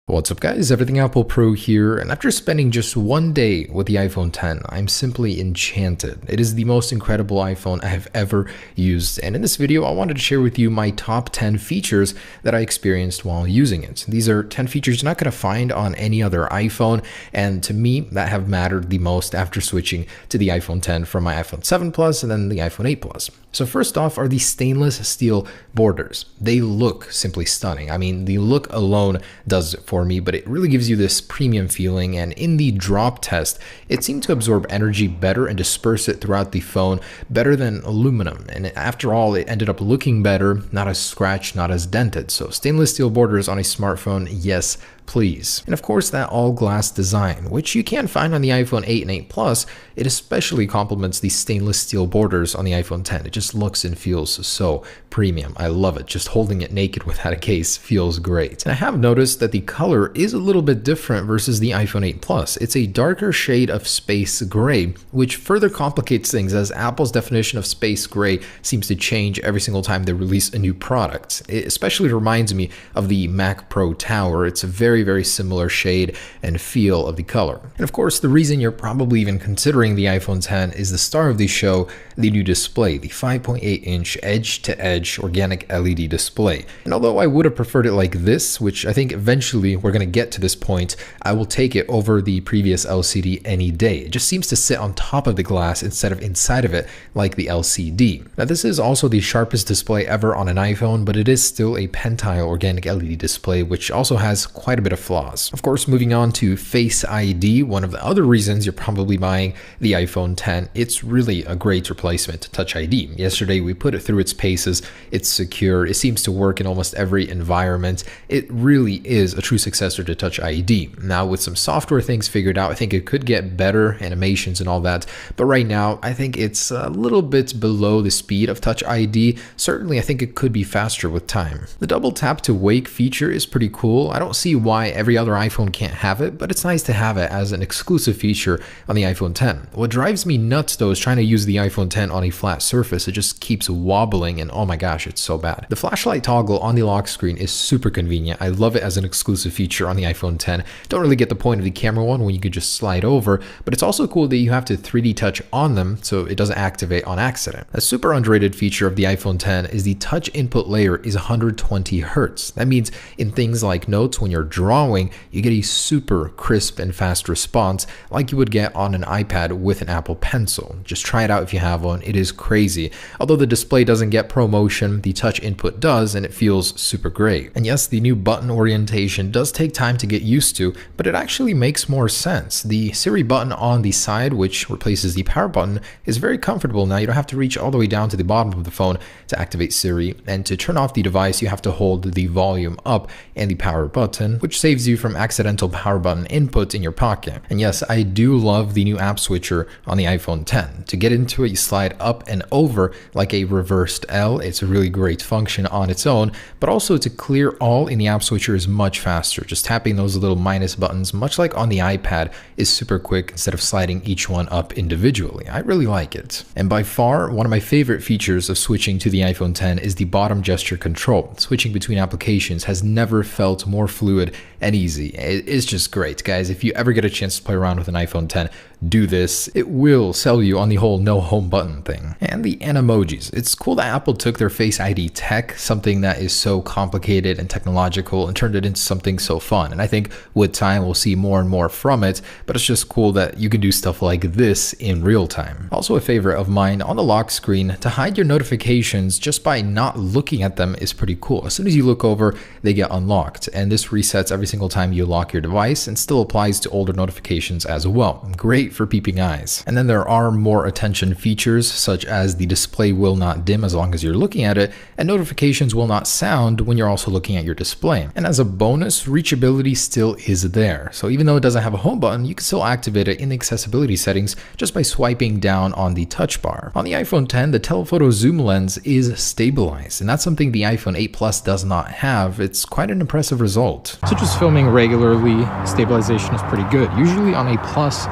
What's up guys, Everything Apple Pro here, and after spending just one day with the iPhone X, I'm simply enchanted. It is the most incredible iPhone I have ever used, and in this video I wanted to share with you my top 10 features that I experienced while using it. These are 10 features you're not going to find on any other iPhone, and to me that have mattered the most after switching to the iPhone X from my iPhone 7 Plus and then the iPhone 8 Plus. So first off are the stainless steel borders. They look simply stunning. I mean, the look alone does it for me, but it really gives you this premium feeling, and in the drop test, it seemed to absorb energy better and disperse it throughout the phone better than aluminum. And after all, it ended up looking better, not as scratched, not as dented. So stainless steel borders on a smartphone, yes, please. And of course, that all glass design, which you can find on the iPhone 8 and 8 Plus, it especially complements the stainless steel borders on the iPhone X. It just looks and feels so premium. I love it. Just holding it naked without a case feels great. And I have noticed that the color is a little bit different versus the iPhone 8 Plus. It's a darker shade of space gray, which further complicates things as Apple's definition of space gray seems to change every single time they release a new product. It especially reminds me of the Mac Pro Tower. It's a very similar shade and feel of the color. And of course, the reason you're probably even considering the iPhone X is the star of the show, the new display, the 5.8-inch edge-to-edge organic LED display. And although I would have preferred it like this, which I think eventually we're going to get to this point, I will take it over the previous LCD any day. It just seems to sit on top of the glass instead of inside of it like the LCD. Now this is also the sharpest display ever on an iPhone, but it is still a pentile organic LED display, which also has quite a bit of flaws. Of course, moving on to Face ID, one of the other reasons you're probably buying the iPhone X, it's really a great replacement to Touch ID. Yesterday we put it through its paces, it's secure, it seems to work in almost every environment. It really is a true successor to Touch ID. Now with some software things figured out, I think it could get better, animations and all that, but right now I think it's a little bit below the speed of Touch ID. Certainly I think it could be faster with time. The double tap to wake feature is pretty cool. I don't see why every other iPhone can't have it, but it's nice to have it as an exclusive feature on the iPhone X. What drives me nuts though is trying to use the iPhone X on a flat surface. It just keeps wobbling and oh my gosh, it's so bad. The flashlight toggle on the lock screen is super convenient. I love it as an exclusive feature on the iPhone X. Don't really get the point of the camera one when you could just slide over, but it's also cool that you have to 3D touch on them so it doesn't activate on accident. A super underrated feature of the iPhone X is the touch input layer is 120 Hz. That means in things like notes, when you're drawing, you get a super crisp and fast response like you would get on an iPad with an Apple Pencil. Just try it out if you have one. It is crazy. Although the display doesn't get ProMotion, the touch input does, and it feels super great. And yes, the new button orientation does take time to get used to, but it actually makes more sense. The Siri button on the side, which replaces the power button, is very comfortable now. You don't have to reach all the way down to the bottom of the phone to activate Siri, and to turn off the device you have to hold the volume up and the power button, which saves you from accidental power button input in your pocket. And yes, I do love the new app switcher on the iPhone X. To get into it, you slide up and over like a reversed L. It's a really great function on its own, but also to clear all in the app switcher is much faster. Just tapping those little minus buttons, much like on the iPad, is super quick instead of sliding each one up individually. I really like it. And by far, one of my favorite features of switching to the iPhone X is the bottom gesture control. Switching between applications has never felt more fluid and easy. It's just great, guys. If you ever get a chance to play around with an iPhone X, do this. It will sell you on the whole no home button thing. And the Animojis. It's cool that Apple took their Face ID tech, something that is so complicated and technological, and turned it into something so fun. And I think with time we'll see more and more from it, but it's just cool that you can do stuff like this in real time. Also a favorite of mine, on the lock screen, to hide your notifications just by not looking at them is pretty cool. As soon as you look over, they get unlocked, and this resets every single time you lock your device and still applies to older notifications as well. Great for peeping eyes. And then there are more attention features, such as the display will not dim as long as you're looking at it, and notifications will not sound when you're also looking at your display. And as a bonus, reachability still is there. So even though it doesn't have a home button, you can still activate it in the accessibility settings just by swiping down on the touch bar. On the iPhone X, the telephoto zoom lens is stabilized, and that's something the iPhone 8 Plus does not have. It's quite an impressive result. So just filming regularly, stabilization is pretty good. Usually on a Plus,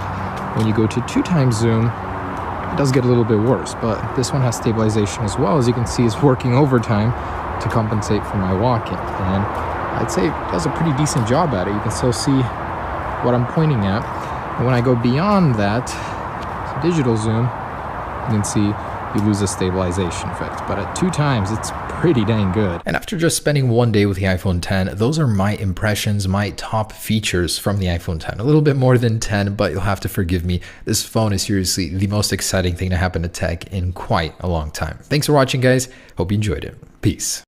when you go to 2x zoom, it does get a little bit worse, but this one has stabilization as well. As you can see, it's working overtime to compensate for my walking. And I'd say it does a pretty decent job at it. You can still see what I'm pointing at. And when I go beyond that, digital zoom, you can see you lose the stabilization effect. But at 2 times, it's pretty dang good. And after just spending one day with the iPhone 10, those are my impressions, my top features from the iPhone 10. A little bit more than 10, but you'll have to forgive me. This phone is seriously the most exciting thing to happen to tech in quite a long time. Thanks for watching, guys. Hope you enjoyed it. Peace.